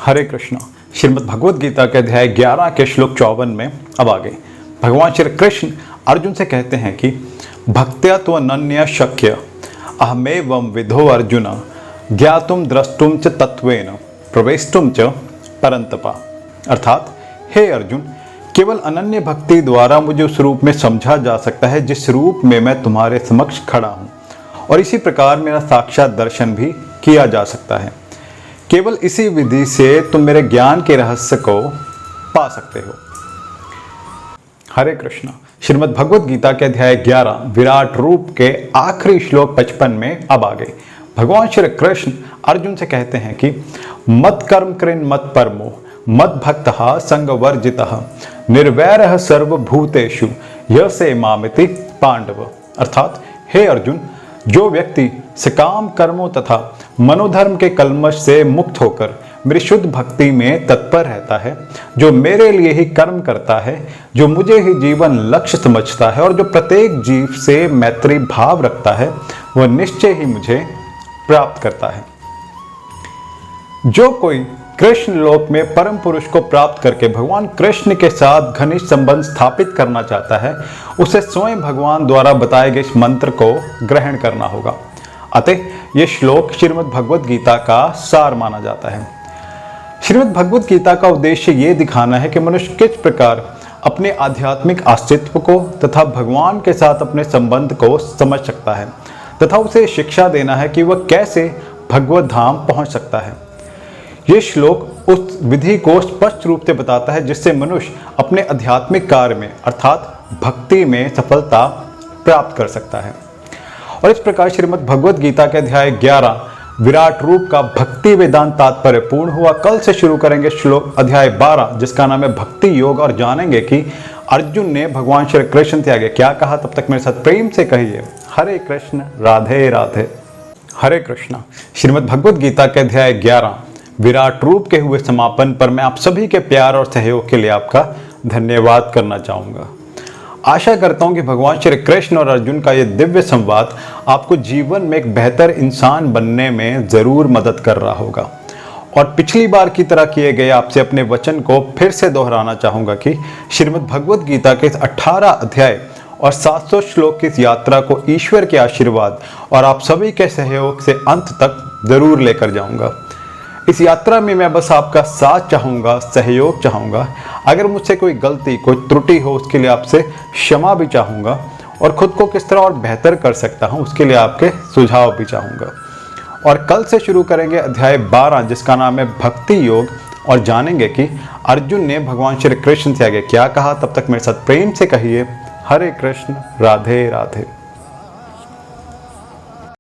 हरे कृष्ण। श्रीमद् भगवद गीता के अध्याय 11 के श्लोक 54 में अब आगे भगवान श्री कृष्ण अर्जुन से कहते हैं कि भक्त्या तो अनन्य शक्य अहमेवं विधो अर्जुन ज्ञातुम द्रष्टुम च तत्वेन प्रवेष्टुम च परंतपा। अर्थात हे अर्जुन, केवल अनन्य भक्ति द्वारा मुझे उस रूप में समझा जा सकता है जिस रूप में मैं तुम्हारे समक्ष खड़ा हूँ, और इसी प्रकार मेरा साक्षात दर्शन भी किया जा सकता है। केवल इसी विधि से तुम मेरे ज्ञान के रहस्य को पा सकते हो। हरे कृष्ण। श्रीमद् भगवद गीता के अध्याय 11 विराट रूप के आखिरी श्लोक 55 में अब आगे भगवान श्री कृष्ण अर्जुन से कहते हैं कि मत कर्म कृन मत परमो मत भक्तः संगवर्जितः निर्वैरः सर्वभूतेषु यसे मामिति पांडव। अर्थात हे अर्जुन, जो व्यक्ति सकाम कर्मों तथा मनोधर्म के कल्मश से मुक्त होकर मेरी शुद्ध भक्ति में तत्पर रहता है, जो मेरे लिए ही कर्म करता है, जो मुझे ही जीवन लक्ष्य समझता है और जो प्रत्येक जीव से मैत्री भाव रखता है, वह निश्चय ही मुझे प्राप्त करता है। जो कोई कृष्ण लोक में परम पुरुष को प्राप्त करके भगवान कृष्ण के साथ घनिष्ठ संबंध स्थापित करना चाहता है, उसे स्वयं भगवान द्वारा बताए गए इस मंत्र को ग्रहण करना होगा। अतः यह श्लोक श्रीमद् भगवद गीता का सार माना जाता है। श्रीमद् भगवद गीता का उद्देश्य यह दिखाना है कि मनुष्य किस प्रकार अपने आध्यात्मिक अस्तित्व को तथा भगवान के साथ अपने संबंध को समझ सकता है तथा उसे शिक्षा देना है कि वह कैसे भगवत धाम पहुंच सकता है। यह श्लोक उस विधि को स्पष्ट रूप से बताता है जिससे मनुष्य अपने आध्यात्मिक कार्य में अर्थात भक्ति में सफलता प्राप्त कर सकता है। और इस प्रकार श्रीमद् भगवद गीता के अध्याय 11 विराट रूप का भक्ति वेदांत तात्पर्य पूर्ण हुआ। कल से शुरू करेंगे श्लोक अध्याय 12 जिसका नाम है भक्ति योग, और जानेंगे कि अर्जुन ने भगवान श्री कृष्ण से आगे क्या कहा। तब तक मेरे साथ प्रेम से कहिए हरे कृष्ण राधे राधे। हरे कृष्ण। श्रीमद् भगवद गीता के अध्याय 11 विराट रूप के हुए समापन पर मैं आप सभी के प्यार और सहयोग के लिए आपका धन्यवाद करना चाहूँगा। आशा करता हूँ कि भगवान श्री कृष्ण और अर्जुन का ये दिव्य संवाद आपको जीवन में एक बेहतर इंसान बनने में ज़रूर मदद कर रहा होगा। और पिछली बार की तरह किए गए आपसे अपने वचन को फिर से दोहराना चाहूँगा कि श्रीमद् भगवद गीता के इस 18 अध्याय और 700 श्लोक की इस यात्रा को ईश्वर के आशीर्वाद और आप सभी के सहयोग से अंत तक ज़रूर लेकर जाऊँगा। इस यात्रा में मैं बस आपका साथ चाहूँगा, सहयोग चाहूँगा। अगर मुझसे कोई गलती कोई त्रुटि हो उसके लिए आपसे क्षमा भी चाहूँगा, और ख़ुद को किस तरह और बेहतर कर सकता हूँ उसके लिए आपके सुझाव भी चाहूँगा। और कल से शुरू करेंगे अध्याय 12 जिसका नाम है भक्ति योग, और जानेंगे कि अर्जुन ने भगवान श्री कृष्ण से आगे क्या कहा। तब तक मेरे साथ प्रेम से कहिए हरे कृष्ण राधे राधे।